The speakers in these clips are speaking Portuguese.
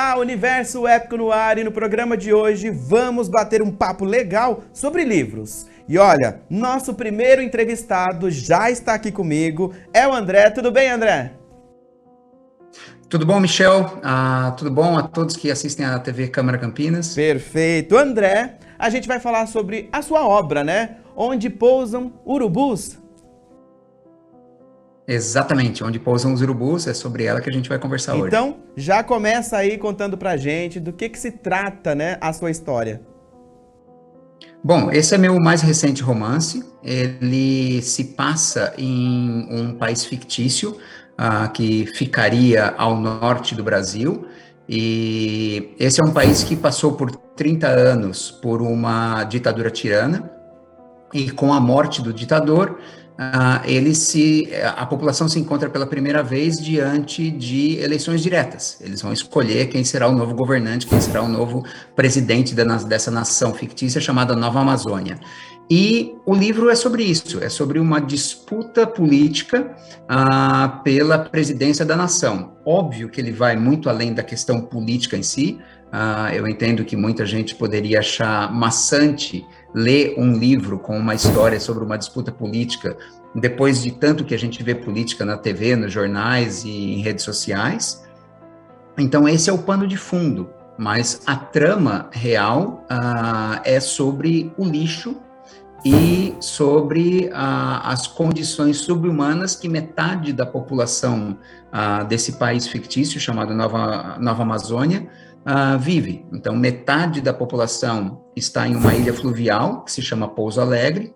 Olá, Universo Épico no ar, e no programa de hoje vamos bater um papo legal sobre livros. E olha, nosso primeiro entrevistado já está aqui comigo, é o André. Tudo bem, André? Tudo bom, Michel? Tudo bom a todos que assistem à TV Câmara Campinas? Perfeito. André, a gente vai falar sobre a sua obra, né? Onde Pousam Urubus. Exatamente, Onde Pousam os Urubus, é sobre ela que a gente vai conversar hoje. Então, já começa aí contando pra gente do que se trata, né, a sua história. Bom, esse é meu mais recente romance. Ele se passa em um país fictício, que ficaria ao norte do Brasil. E esse é um país que passou por 30 anos por uma ditadura tirana. E com a morte do ditador, a população se encontra pela primeira vez diante de eleições diretas. Eles vão escolher quem será o novo governante, quem será o novo presidente dessa nação fictícia chamada Nova Amazônia. E o livro é sobre isso, é sobre uma disputa política pela presidência da nação. Óbvio que ele vai muito além da questão política em si. Eu entendo que muita gente poderia achar maçante ler um livro com uma história sobre uma disputa política, depois de tanto que a gente vê política na TV, nos jornais e em redes sociais. Então, esse é o pano de fundo, mas a trama real é sobre o lixo e sobre as condições subhumanas que metade da população desse país fictício, chamado Nova Amazônia, vive. Então, metade da população está em uma ilha fluvial, que se chama Pouso Alegre,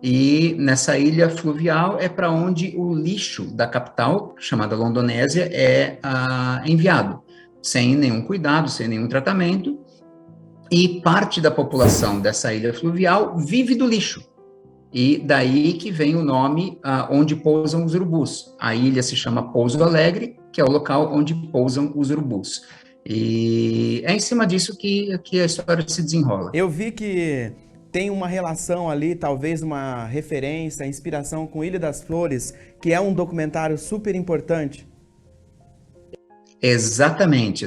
e nessa ilha fluvial é para onde o lixo da capital, chamada Londonésia, é enviado, sem nenhum cuidado, sem nenhum tratamento, e parte da população dessa ilha fluvial vive do lixo. E daí que vem o nome Onde Pousam os Urubus. A ilha se chama Pouso Alegre, que é o local onde pousam os urubus. E é em cima disso que a história se desenrola. Eu vi que tem uma relação ali, talvez uma referência, inspiração com Ilha das Flores, que é um documentário super importante. Exatamente.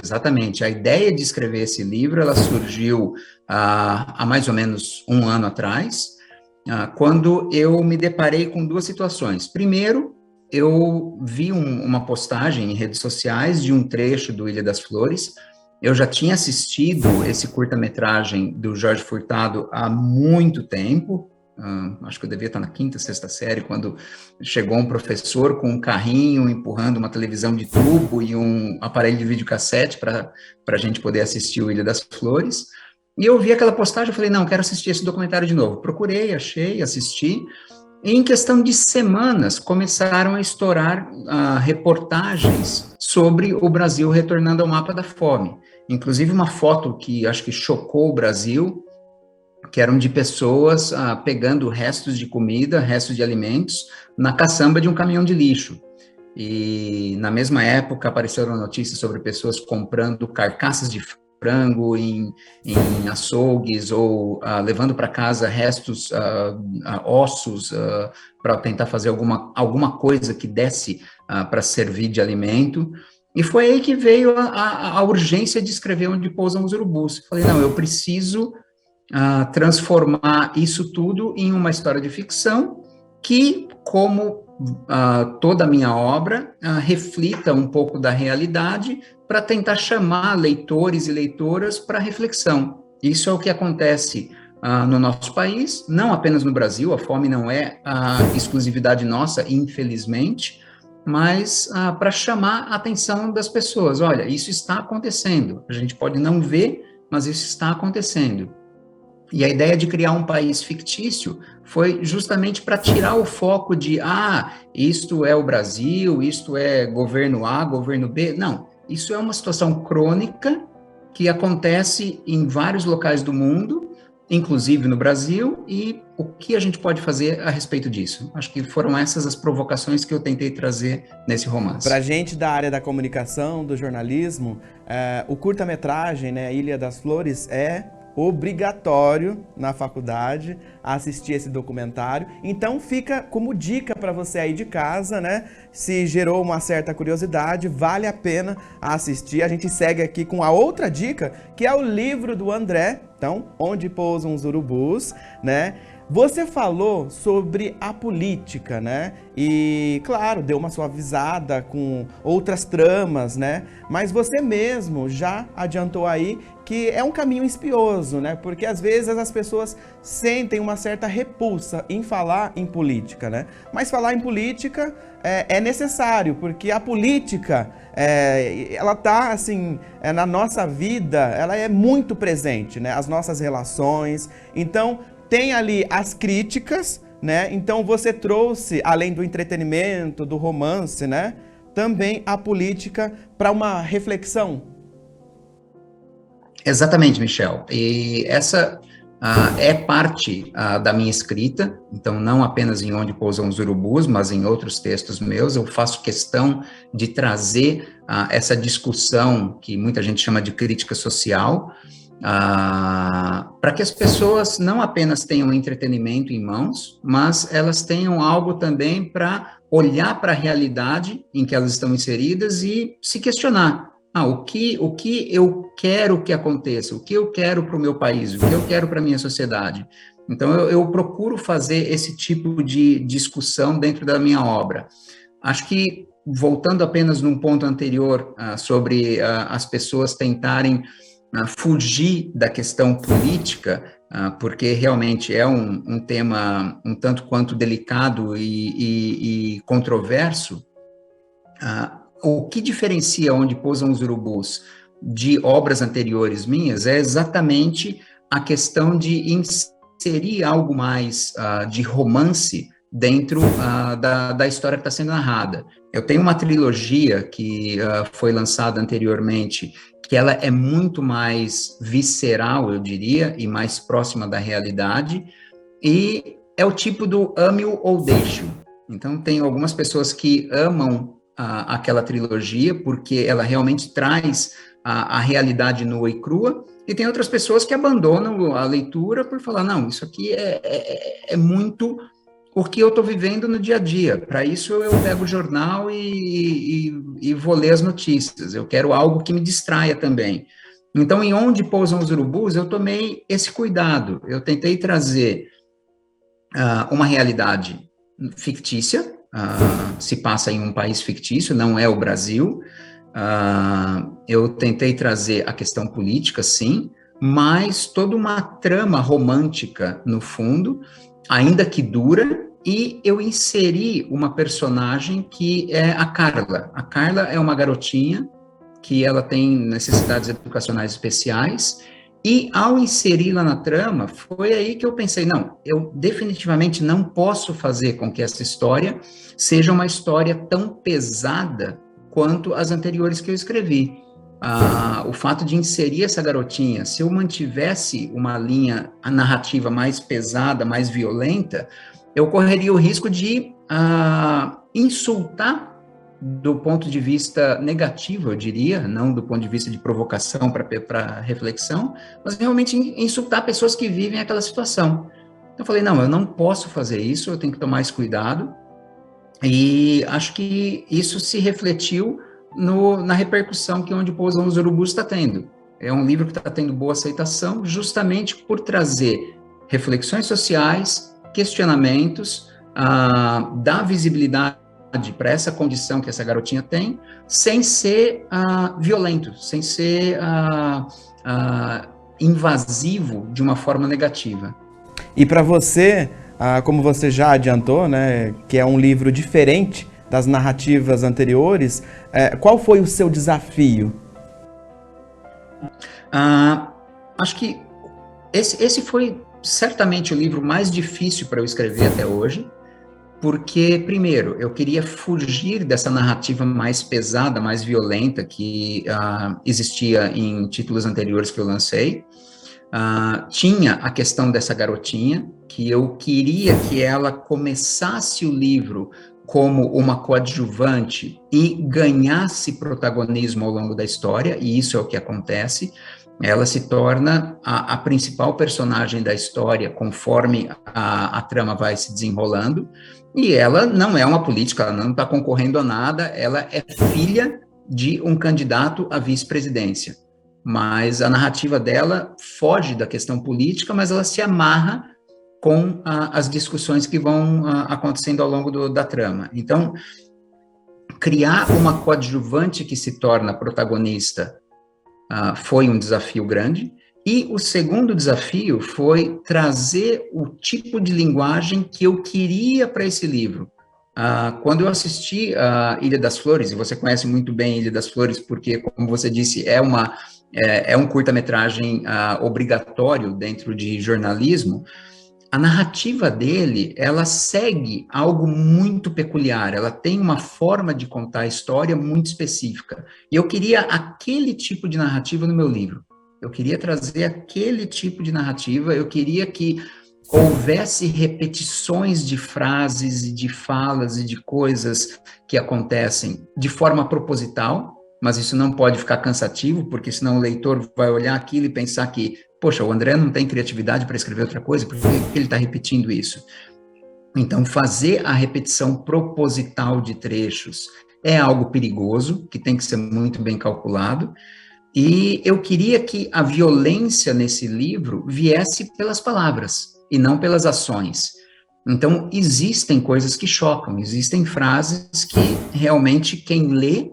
A ideia de escrever esse livro, ela surgiu há mais ou menos um ano atrás, quando eu me deparei com duas situações. Primeiro, eu vi uma postagem em redes sociais de um trecho do Ilha das Flores. Eu já tinha assistido esse curta-metragem do Jorge Furtado há muito tempo, acho que eu devia estar na quinta, sexta série, quando chegou um professor com um carrinho empurrando uma televisão de tubo e um aparelho de videocassete para a gente poder assistir o Ilha das Flores. E eu vi aquela postagem e falei, não, quero assistir esse documentário de novo. Procurei, achei, assisti. E em questão de semanas, começaram a estourar reportagens sobre o Brasil retornando ao mapa da fome. Inclusive uma foto que acho que chocou o Brasil, que eram de pessoas pegando restos de comida, restos de alimentos, na caçamba de um caminhão de lixo. E na mesma época apareceram notícias sobre pessoas comprando carcaças de frango em açougues ou levando para casa restos, ossos, para tentar fazer alguma coisa que desse para servir de alimento. E foi aí que veio a urgência de escrever Onde Pousam os Urubus. Falei, não, eu preciso transformar isso tudo em uma história de ficção que, como toda a minha obra, reflita um pouco da realidade para tentar chamar leitores e leitoras para reflexão. Isso é o que acontece no nosso país, não apenas no Brasil. A fome não é a exclusividade nossa, infelizmente, mas para chamar a atenção das pessoas. Olha, isso está acontecendo, a gente pode não ver, mas isso está acontecendo. E a ideia de criar um país fictício foi justamente para tirar o foco de, isto é o Brasil, isto é governo A, governo B. Não, isso é uma situação crônica que acontece em vários locais do mundo, inclusive no Brasil, e o que a gente pode fazer a respeito disso? Acho que foram essas as provocações que eu tentei trazer nesse romance. Para a gente da área da comunicação, do jornalismo, o curta-metragem, né, Ilha das Flores, é obrigatório na faculdade assistir esse documentário. Então fica como dica para você aí de casa, né? Se gerou uma certa curiosidade, vale a pena assistir. A gente segue aqui com a outra dica, que é o livro do André, então, Onde Pousam os Urubus, né? Você falou sobre a política, né? E, claro, deu uma suavizada com outras tramas, né? Mas você mesmo já adiantou aí que é um caminho espinhoso, né? Porque às vezes as pessoas sentem uma certa repulsa em falar em política, né? Mas falar em política é necessário, porque a política, ela tá, assim, na nossa vida, ela é muito presente, né? As nossas relações. Então, tem ali as críticas, né? Então você trouxe, além do entretenimento, do romance, né? Também a política para uma reflexão. Exatamente, Michel. E essa é parte da minha escrita, então não apenas em Onde Pousam os Urubus, mas em outros textos meus, eu faço questão de trazer essa discussão que muita gente chama de crítica social, para que as pessoas não apenas tenham entretenimento em mãos, mas elas tenham algo também para olhar para a realidade em que elas estão inseridas e se questionar. O que eu quero que aconteça, o que eu quero para o meu país, o que eu quero para a minha sociedade. Então, eu procuro fazer esse tipo de discussão dentro da minha obra. Acho que, voltando apenas num ponto anterior, sobre as pessoas tentarem fugir da questão política, porque realmente é um tema um tanto quanto delicado e controverso. O que diferencia Onde Pousam os Urubus de obras anteriores minhas é exatamente a questão de inserir algo mais de romance dentro da história que está sendo narrada. Eu tenho uma trilogia que foi lançada anteriormente, que ela é muito mais visceral, eu diria, e mais próxima da realidade, e é o tipo do ame-o ou deixe-o. Então, tem algumas pessoas que amam aquela trilogia, porque ela realmente traz a realidade nua e crua, e tem outras pessoas que abandonam a leitura por falar, não, isso aqui é muito o que eu estou vivendo no dia a dia. Para isso eu pego o jornal e vou ler as notícias. Eu quero algo que me distraia também. Então, em Onde Pousam os Urubus, eu tomei esse cuidado. Eu tentei trazer uma realidade fictícia, se passa em um país fictício, não é o Brasil. Eu tentei trazer a questão política, sim, mas toda uma trama romântica no fundo, ainda que dura, e eu inseri uma personagem que é a Carla. A Carla é uma garotinha que ela tem necessidades educacionais especiais, e ao inseri-la na trama, foi aí que eu pensei, não, eu definitivamente não posso fazer com que essa história seja uma história tão pesada quanto as anteriores que eu escrevi. O fato de inserir essa garotinha, se eu mantivesse uma linha narrativa mais pesada, mais violenta, eu correria o risco de insultar do ponto de vista negativo, eu diria, não do ponto de vista de provocação para reflexão, mas realmente insultar pessoas que vivem aquela situação. Então, eu falei, não, eu não posso fazer isso, eu tenho que tomar esse cuidado, e acho que isso se refletiu na repercussão que Onde Pousam os Urubus está tendo. É um livro que está tendo boa aceitação, justamente por trazer reflexões sociais, questionamentos, dar visibilidade para essa condição que essa garotinha tem, sem ser violento, sem ser invasivo de uma forma negativa. E para você, como você já adiantou, né, que é um livro diferente das narrativas anteriores, qual foi o seu desafio? Acho que esse foi certamente o livro mais difícil para eu escrever até hoje, porque, primeiro, eu queria fugir dessa narrativa mais pesada, mais violenta que existia em títulos anteriores que eu lancei. Tinha a questão dessa garotinha, que eu queria que ela começasse o livro como uma coadjuvante e ganhasse protagonismo ao longo da história, e isso é o que acontece. ela se torna a principal personagem da história conforme a trama vai se desenrolando, e ela não é uma política, ela não está concorrendo a nada, ela é filha de um candidato à vice-presidência. Mas a narrativa dela foge da questão política, mas ela se amarra com as discussões que vão acontecendo ao longo da trama. Então, criar uma coadjuvante que se torna protagonista foi um desafio grande, e o segundo desafio foi trazer o tipo de linguagem que eu queria para esse livro. Quando eu assisti a Ilha das Flores, e você conhece muito bem Ilha das Flores, porque, como você disse, é um curta-metragem obrigatório dentro de jornalismo, a narrativa dele, ela segue algo muito peculiar, ela tem uma forma de contar a história muito específica. E eu queria aquele tipo de narrativa no meu livro. Eu queria trazer aquele tipo de narrativa, eu queria que houvesse repetições de frases e de falas e de coisas que acontecem de forma proposital, mas isso não pode ficar cansativo, porque senão o leitor vai olhar aquilo e pensar que, poxa, o André não tem criatividade para escrever outra coisa, por que ele está repetindo isso? Então, fazer a repetição proposital de trechos é algo perigoso, que tem que ser muito bem calculado, e eu queria que a violência nesse livro viesse pelas palavras, e não pelas ações. Então, existem coisas que chocam, existem frases que realmente quem lê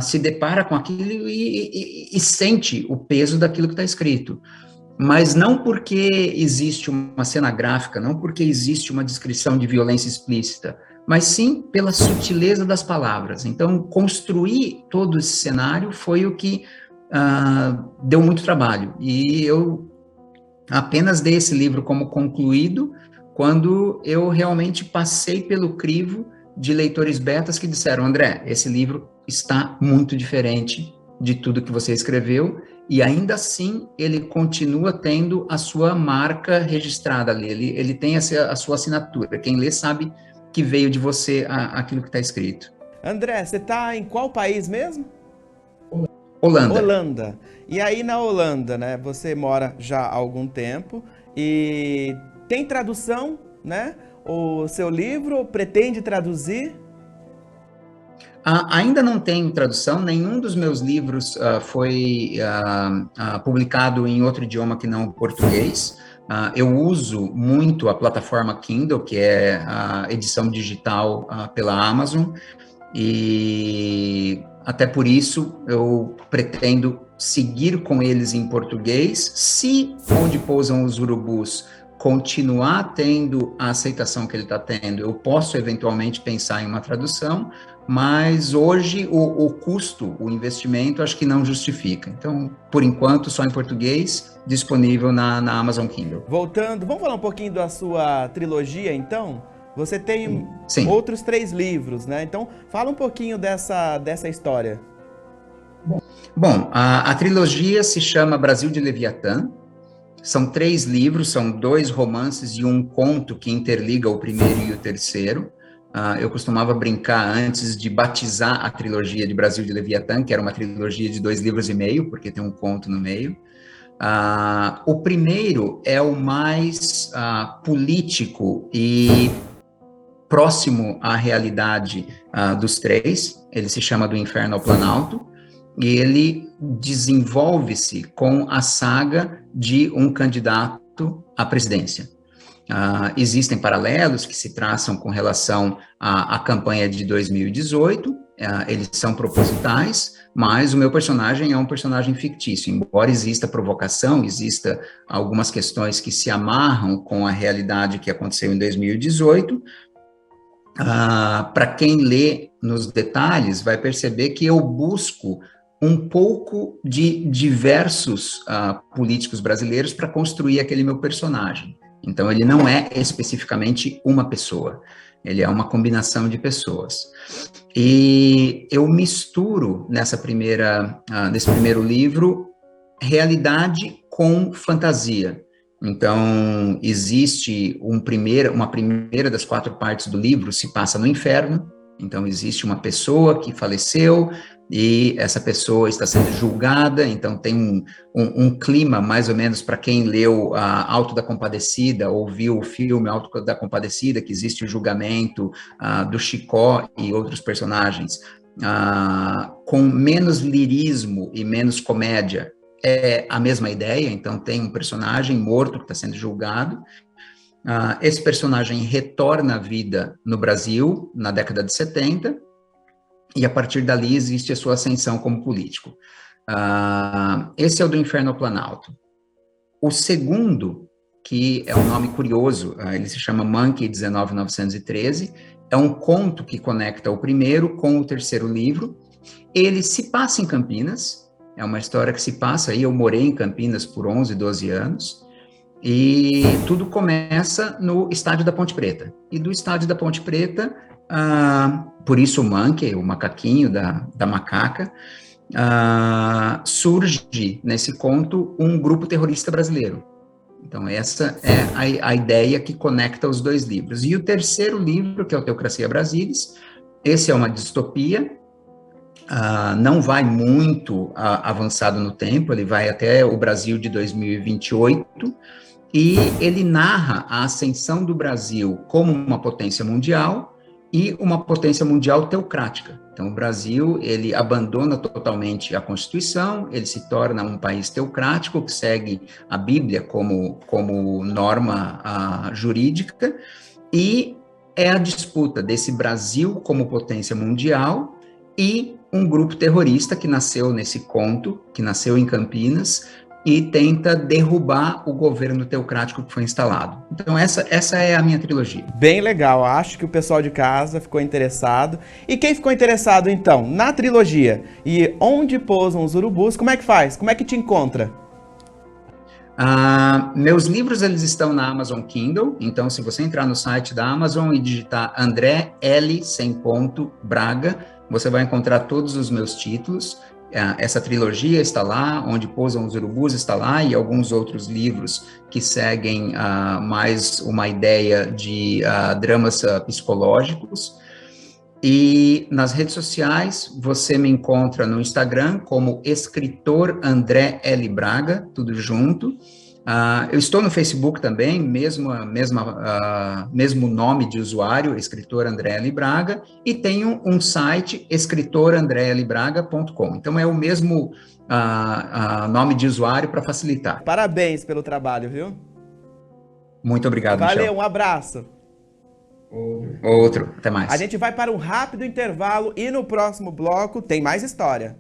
se depara com aquilo e sente o peso daquilo que está escrito. Mas não porque existe uma cena gráfica, não porque existe uma descrição de violência explícita, mas sim pela sutileza das palavras. Então, construir todo esse cenário foi o que deu muito trabalho. E eu apenas dei esse livro como concluído quando eu realmente passei pelo crivo de leitores betas que disseram: André, esse livro está muito diferente de tudo que você escreveu, e ainda assim ele continua tendo a sua marca registrada ali, ele tem a sua assinatura, quem lê sabe que veio de você aquilo que está escrito. André, você está em qual país mesmo? Holanda. Holanda. E aí na Holanda, né, você mora já há algum tempo, e tem tradução, né? O seu livro pretende traduzir? Ainda não tem tradução, nenhum dos meus livros foi publicado em outro idioma que não o português. Eu uso muito a plataforma Kindle, que é a edição digital pela Amazon, e até por isso eu pretendo seguir com eles em português. Se Onde Pousam os Urubus continuar tendo a aceitação que ele está tendo, eu posso eventualmente pensar em uma tradução, mas hoje o custo, o investimento, acho que não justifica. Então, por enquanto, só em português, disponível na Amazon Kindle. Voltando, vamos falar um pouquinho da sua trilogia, então? Você tem Sim. Outros 3 livros, né? Então, fala um pouquinho dessa história. Bom, a trilogia se chama Brasil de Leviatã. São 3 livros, são 2 romances e um conto que interliga o primeiro e o terceiro. Eu costumava brincar antes de batizar a trilogia de Brasil de Leviatã, que era uma trilogia de 2 livros e meio, porque tem um conto no meio. O primeiro é o mais político e próximo à realidade dos 3. Ele se chama Do Inferno ao Planalto, e ele desenvolve-se com a saga de um candidato à presidência. Existem paralelos que se traçam com relação à campanha de 2018, eles são propositais, mas o meu personagem é um personagem fictício, embora exista provocação, exista algumas questões que se amarram com a realidade que aconteceu em 2018, para quem lê nos detalhes vai perceber que eu busco um pouco de diversos políticos brasileiros para construir aquele meu personagem. Então, ele não é especificamente uma pessoa, ele é uma combinação de pessoas. E eu misturo nesse primeiro livro, realidade com fantasia. Então, existe uma primeira das 4 partes do livro, se passa no inferno, Então, existe uma pessoa que faleceu e essa pessoa está sendo julgada, então tem um clima, mais ou menos, para quem leu a Auto da Compadecida, ou viu o filme Auto da Compadecida, que existe o julgamento do Chicó e outros personagens, com menos lirismo e menos comédia. É a mesma ideia, então tem um personagem morto que está sendo julgado. Esse personagem retorna à vida no Brasil, na década de 70, e a partir dali existe a sua ascensão como político. Esse é o do Inferno ao Planalto. O segundo, que é um nome curioso, ele se chama Monkey 19913, é um conto que conecta o primeiro com o terceiro livro. Ele se passa em Campinas, é uma história que se passa aí, eu morei em Campinas por 11, 12 anos, e tudo começa no estádio da Ponte Preta. E do estádio da Ponte Preta, por isso o Monkey, o macaquinho da macaca, surge nesse conto um grupo terrorista brasileiro. Então essa é a ideia que conecta os dois livros. E o terceiro livro, que é o Teocracia Brasilis, esse é uma distopia, não vai muito avançado no tempo, ele vai até o Brasil de 2028, e ele narra a ascensão do Brasil como uma potência mundial e uma potência mundial teocrática. Então, o Brasil, ele abandona totalmente a Constituição, ele se torna um país teocrático, que segue a Bíblia como norma jurídica, e é a disputa desse Brasil como potência mundial e um grupo terrorista que nasceu nesse conto, que nasceu em Campinas, e tenta derrubar o governo teocrático que foi instalado. Então essa é a minha trilogia. Bem legal, acho que o pessoal de casa ficou interessado. E quem ficou interessado, então, na trilogia e Onde Pousam os Urubus, como é que faz? Como é que te encontra? Meus livros, eles estão na Amazon Kindle, então se você entrar no site da Amazon e digitar André L. sem ponto, Braga, você vai encontrar todos os meus títulos. Essa trilogia está lá, Onde Pousam os Urubus está lá, e alguns outros livros que seguem mais uma ideia de dramas psicológicos. E nas redes sociais, você me encontra no Instagram como escritor André L. Braga, tudo junto. Eu estou no Facebook também, mesmo nome de usuário, escritor André L. Braga, e tenho um site, escritorandrelbraga.com. Então é o mesmo nome de usuário para facilitar. Parabéns pelo trabalho, viu? Muito obrigado, Valeu, Michel. um abraço. Outro, até mais. A gente vai para um rápido intervalo e no próximo bloco tem mais história.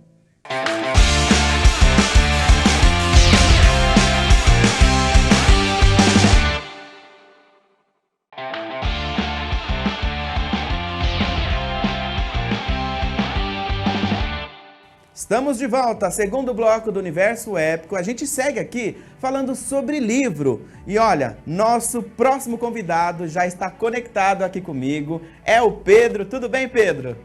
Estamos de volta, segundo bloco do Universo Épico. A gente segue aqui falando sobre livro. E olha, nosso próximo convidado já está conectado aqui comigo. É o Pedro. Tudo bem, Pedro?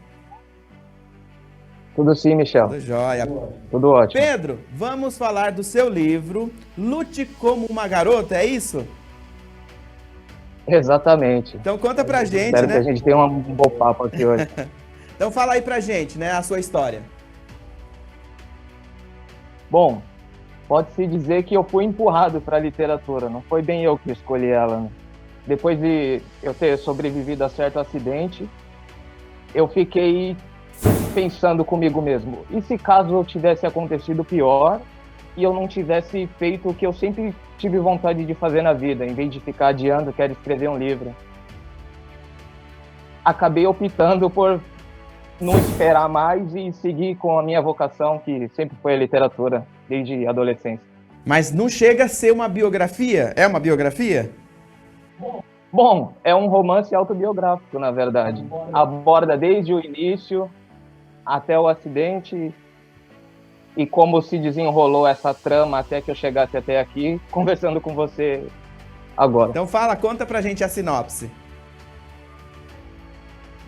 Tudo sim, Michel. Tudo jóia. Tudo ótimo. Pedro, vamos falar do seu livro, Lute como uma Garota, é isso? Exatamente. Então conta pra gente, Espero né? que a gente tenha um bom papo aqui hoje. Então fala aí pra gente, né, a sua história. Bom, pode-se dizer que eu fui empurrado para a literatura, não foi bem eu que escolhi ela, né? Depois de eu ter sobrevivido a certo acidente, eu fiquei pensando comigo mesmo, e se caso tivesse acontecido pior e eu não tivesse feito o que eu sempre tive vontade de fazer na vida, em vez de ficar adiando, quero escrever um livro. Acabei optando por não esperar mais e seguir com a minha vocação, que sempre foi a literatura, desde a adolescência. Mas não chega a ser uma biografia? É uma biografia? Bom, é um romance autobiográfico, na verdade. Aborda desde o início até o acidente e como se desenrolou essa trama até que eu chegasse até aqui, conversando com você agora. Então conta pra gente a sinopse.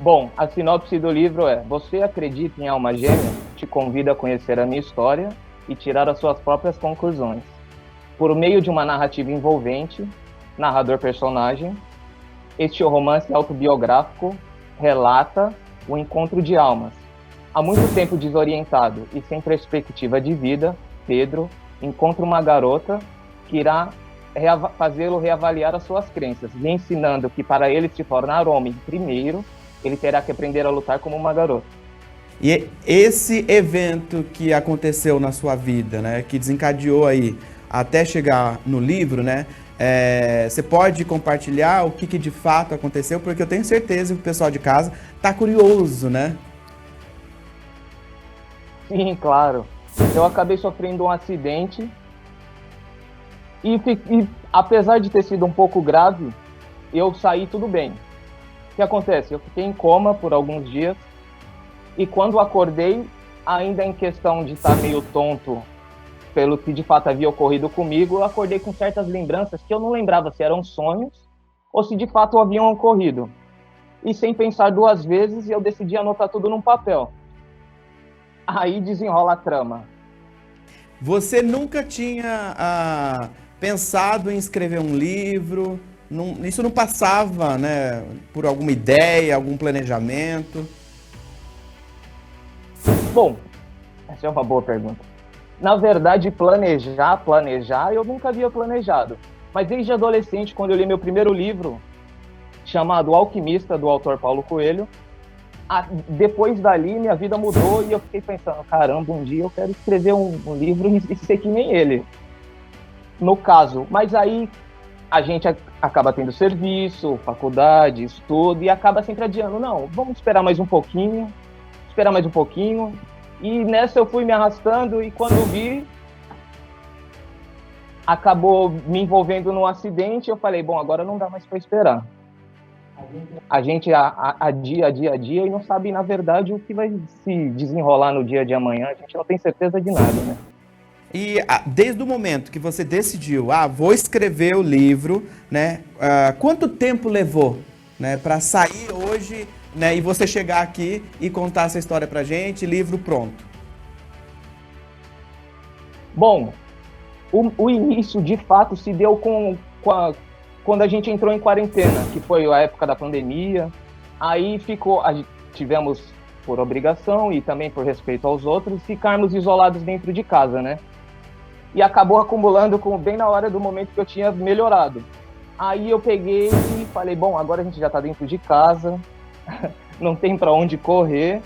Bom, a sinopse do livro é: você acredita em alma gêmea? Te convido a conhecer a minha história e tirar as suas próprias conclusões. Por meio de uma narrativa envolvente, narrador-personagem, este romance autobiográfico relata o encontro de almas. Há muito tempo desorientado e sem perspectiva de vida, Pedro encontra uma garota que irá fazê-lo reavaliar as suas crenças, lhe ensinando que para ele se tornar homem primeiro, ele terá que aprender a lutar como uma garota. E esse evento que aconteceu na sua vida, né, que desencadeou aí até chegar no livro, né, você pode compartilhar o que de fato aconteceu? Porque eu tenho certeza que o pessoal de casa está curioso, né? Sim, claro. Eu acabei sofrendo um acidente e apesar de ter sido um pouco grave, eu saí tudo bem. O que acontece? Eu fiquei em coma por alguns dias e quando acordei, ainda em questão de estar meio tonto pelo que de fato havia ocorrido comigo, eu acordei com certas lembranças que eu não lembrava se eram sonhos ou se de fato haviam ocorrido. E sem pensar duas vezes, eu decidi anotar tudo num papel. Aí desenrola a trama. Você nunca tinha pensado em escrever um livro? Isso não passava, né, por alguma ideia, algum planejamento? Bom, essa é uma boa pergunta. Na verdade, planejar, eu nunca havia planejado. Mas desde adolescente, quando eu li meu primeiro livro, chamado O Alquimista, do autor Paulo Coelho, depois dali minha vida mudou e eu fiquei pensando, caramba, um dia eu quero escrever um livro e ser que nem ele. No caso, mas aí a gente acaba tendo serviço, faculdade, estudo e acaba sempre adiando. Não, vamos esperar mais um pouquinho. E nessa eu fui me arrastando e quando vi, acabou me envolvendo num acidente. Eu falei, bom, agora não dá mais para esperar. A gente adia e não sabe, na verdade, o que vai se desenrolar no dia de amanhã. A gente não tem certeza de nada, né? E desde o momento que você decidiu, vou escrever o livro, né? Quanto tempo levou, né, para sair hoje, né, e você chegar aqui e contar essa história pra gente, livro pronto? Bom, o início de fato se deu quando a gente entrou em quarentena, que foi a época da pandemia. Aí tivemos, por obrigação e também por respeito aos outros, ficarmos isolados dentro de casa, né? E acabou acumulando bem na hora do momento que eu tinha melhorado. Aí eu peguei e falei, bom, agora a gente já tá dentro de casa, não tem para onde correr,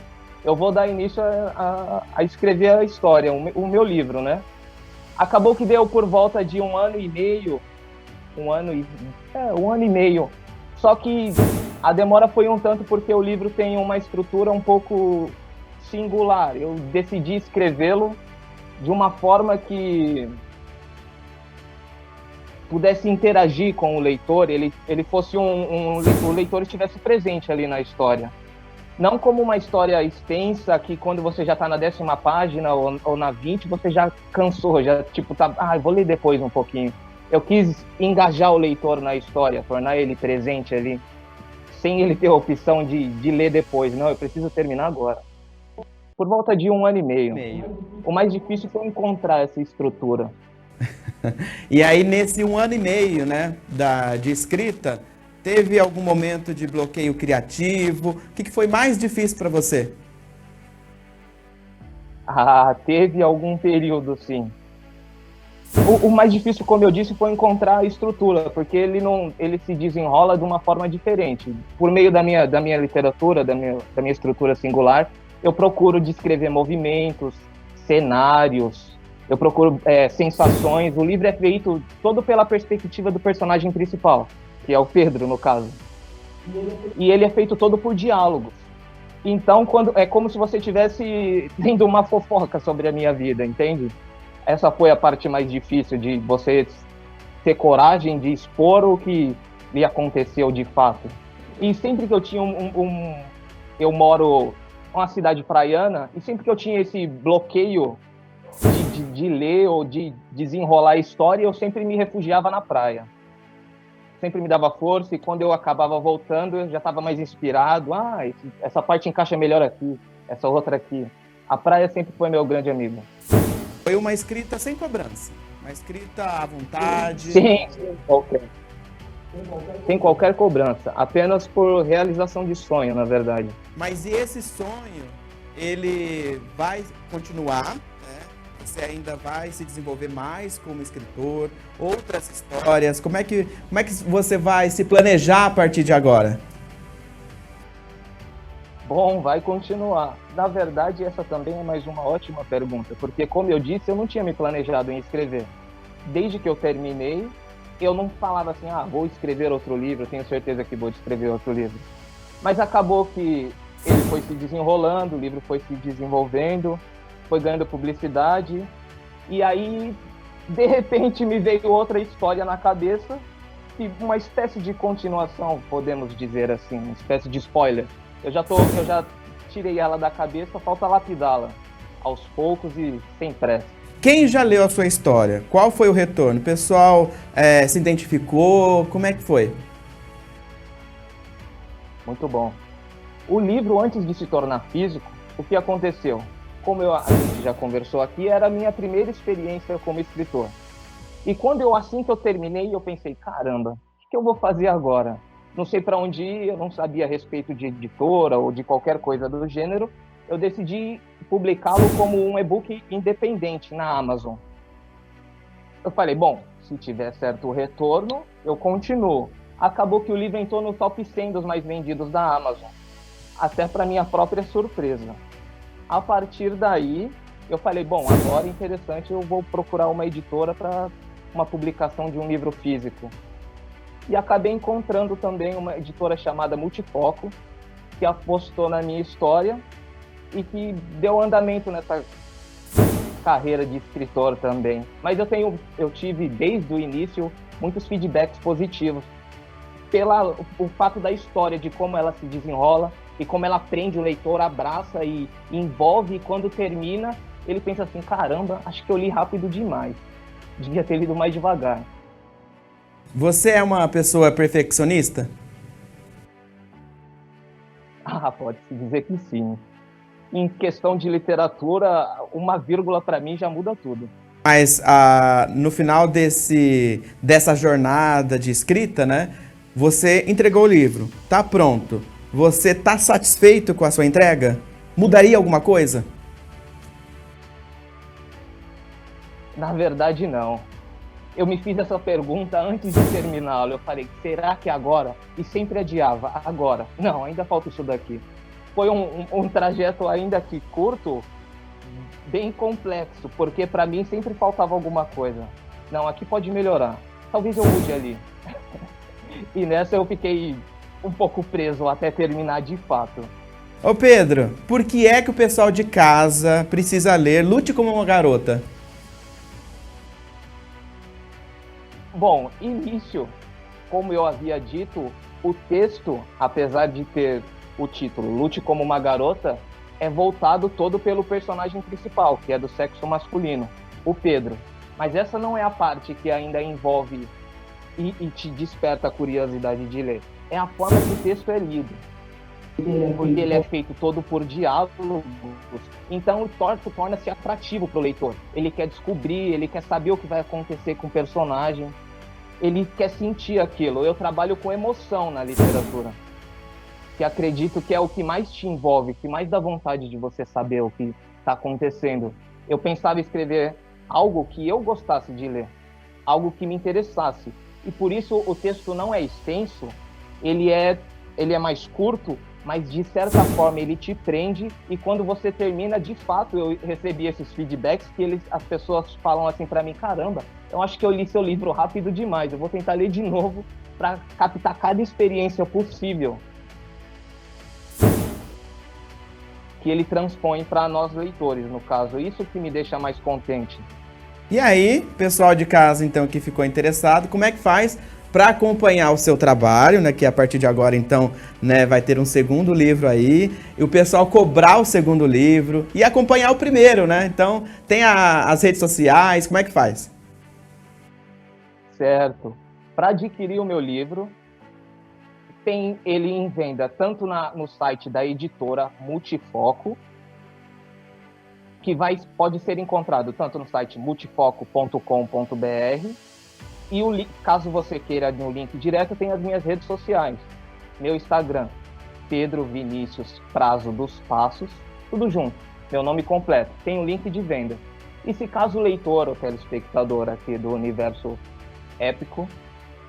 eu vou dar início a escrever a história, o meu livro, né? Acabou que deu por volta de um ano e meio, só que a demora foi um tanto porque o livro tem uma estrutura um pouco singular. Eu decidi escrevê-lo de uma forma que pudesse interagir com o leitor, ele fosse o leitor estivesse presente ali na história. Não como uma história extensa que quando você já está na 10ª página ou na 20, você já cansou, já vou ler depois um pouquinho. Eu quis engajar o leitor na história, tornar ele presente ali, sem ele ter a opção de ler depois. Não, eu preciso terminar agora. Por volta de um ano e meio. O mais difícil foi encontrar essa estrutura. E aí, nesse 1 ano e meio, né, de escrita, teve algum momento de bloqueio criativo? O que foi mais difícil para você? Teve algum período, sim. O mais difícil, como eu disse, foi encontrar a estrutura, porque ele se desenrola de uma forma diferente. Por meio da minha literatura, da minha estrutura singular, eu procuro descrever movimentos, cenários, eu procuro sensações. O livro é feito todo pela perspectiva do personagem principal, que é o Pedro, no caso. E ele é feito todo por diálogos. Então, é como se você estivesse tendo uma fofoca sobre a minha vida, entende? Essa foi a parte mais difícil, de você ter coragem de expor o que lhe aconteceu de fato. E sempre que eu tinha eu moro em uma cidade praiana, e sempre que eu tinha esse bloqueio de ler ou de desenrolar a história, eu sempre me refugiava na praia. Sempre me dava força, e quando eu acabava voltando, eu já estava mais inspirado. Essa parte encaixa melhor aqui, essa outra aqui. A praia sempre foi meu grande amigo. Foi uma escrita sem cobrança, uma escrita à vontade. Sim, ok. sem qualquer cobrança, apenas por realização de sonho, na verdade. Mas e esse sonho, ele vai continuar, né? Você ainda vai se desenvolver mais como escritor, outras histórias, como é que você vai se planejar a partir de agora? Bom, vai continuar. Na verdade, essa também é mais uma ótima pergunta, porque, como eu disse, eu não tinha me planejado em escrever. Desde que eu terminei, eu não falava assim, vou escrever outro livro, tenho certeza que vou escrever outro livro. Mas acabou que ele foi se desenrolando, o livro foi se desenvolvendo, foi ganhando publicidade, e aí, de repente, me veio outra história na cabeça, e uma espécie de continuação, podemos dizer assim, uma espécie de spoiler. Eu já tirei ela da cabeça, falta lapidá-la, aos poucos e sem pressa. Quem já leu a sua história? Qual foi o retorno? O pessoal se identificou? Como é que foi? Muito bom. O livro, antes de se tornar físico, o que aconteceu? Como a gente já conversou aqui, era a minha primeira experiência como escritor. E assim que eu terminei, eu pensei, caramba, o que eu vou fazer agora? Não sei para onde ir, eu não sabia a respeito de editora ou de qualquer coisa do gênero. Eu decidi publicá-lo como um e-book independente na Amazon. Eu falei, bom, se tiver certo retorno, eu continuo. Acabou que o livro entrou no top 100 dos mais vendidos da Amazon, até para minha própria surpresa. A partir daí, eu falei, bom, agora é interessante, eu vou procurar uma editora para uma publicação de um livro físico. E acabei encontrando também uma editora chamada Multifoco, que apostou na minha história e que deu andamento nessa carreira de escritor também. Mas eu tive, desde o início, muitos feedbacks positivos o fato da história, de como ela se desenrola e como ela prende o leitor, abraça e envolve, e quando termina, ele pensa assim, caramba, acho que eu li rápido demais. Devia ter lido mais devagar. Você é uma pessoa perfeccionista? Pode-se dizer que sim. Em questão de literatura, uma vírgula para mim já muda tudo. Mas no final dessa jornada de escrita, né? Você entregou o livro, tá pronto. Você tá satisfeito com a sua entrega? Mudaria alguma coisa? Na verdade, não. Eu me fiz essa pergunta antes de terminá-lo. Eu falei, será que agora? E sempre adiava, agora. Não, ainda falta isso daqui. Foi um trajeto ainda que curto, bem complexo, porque para mim sempre faltava alguma coisa. Não, aqui pode melhorar. Talvez eu mude ali. E nessa eu fiquei um pouco preso até terminar de fato. Ô Pedro, por que é que o pessoal de casa precisa ler Lute como uma Garota? Bom, início, como eu havia dito, o texto, apesar de ter o título Lute como uma Garota, é voltado todo pelo personagem principal, que é do sexo masculino, o Pedro. Mas essa não é a parte que ainda envolve e te desperta a curiosidade de ler. É a forma que o texto é lido. Porque ele é feito todo por diálogos, então torna-se atrativo para o leitor. Ele quer descobrir, ele quer saber o que vai acontecer com o personagem, ele quer sentir aquilo. Eu trabalho com emoção na literatura, que acredito que é o que mais te envolve, que mais dá vontade de você saber o que está acontecendo. Eu pensava em escrever algo que eu gostasse de ler, algo que me interessasse, e por isso o texto não é extenso, ele é mais curto, mas de certa forma ele te prende, e quando você termina, de fato, eu recebi esses feedbacks que as pessoas falam assim para mim, caramba, eu acho que eu li seu livro rápido demais, eu vou tentar ler de novo para captar cada experiência possível que ele transpõe para nós leitores, no caso. Isso que me deixa mais contente. E aí, pessoal de casa, então, que ficou interessado, como é que faz para acompanhar o seu trabalho, né, que a partir de agora, então, né, vai ter um segundo livro aí, e o pessoal cobrar o segundo livro e acompanhar o primeiro, né? Então, tem as redes sociais, como é que faz? Certo. Para adquirir o meu livro, tem ele em venda tanto no site da editora Multifoco, que pode ser encontrado tanto no site multifoco.com.br, E caso você queira no link direto, tem as minhas redes sociais. Meu Instagram, Pedro Vinícius Prazo dos Passos, tudo junto, meu nome completo. Tem o link de venda. E se caso o leitor ou telespectador aqui do Universo Épico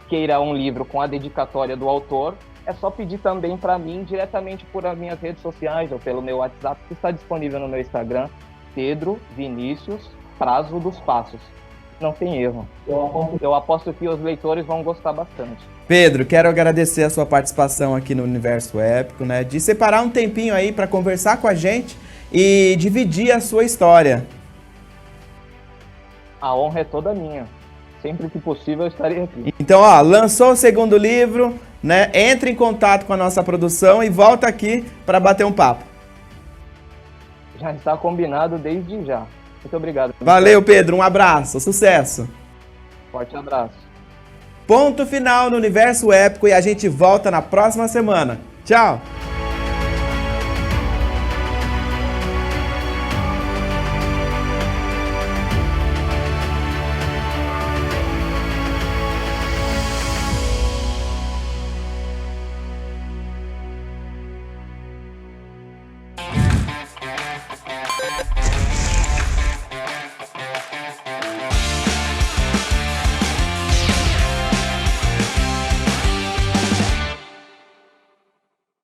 queira um livro com a dedicatória do autor, é só pedir também para mim diretamente por as minhas redes sociais ou pelo meu WhatsApp, que está disponível no meu Instagram, Pedro Vinícius Prazo dos Passos. Não tem erro. Eu aposto que os leitores vão gostar bastante. Pedro, quero agradecer a sua participação aqui no Universo Épico, né? De separar um tempinho aí para conversar com a gente e dividir a sua história. A honra é toda minha. Sempre que possível eu estarei aqui. Então, ó, lançou o segundo livro, né? Entre em contato com a nossa produção e volta aqui para bater um papo. Já está combinado desde já. Muito obrigado. Valeu, Pedro. Um abraço. Sucesso. Forte abraço. Ponto final no Universo Épico e a gente volta na próxima semana. Tchau!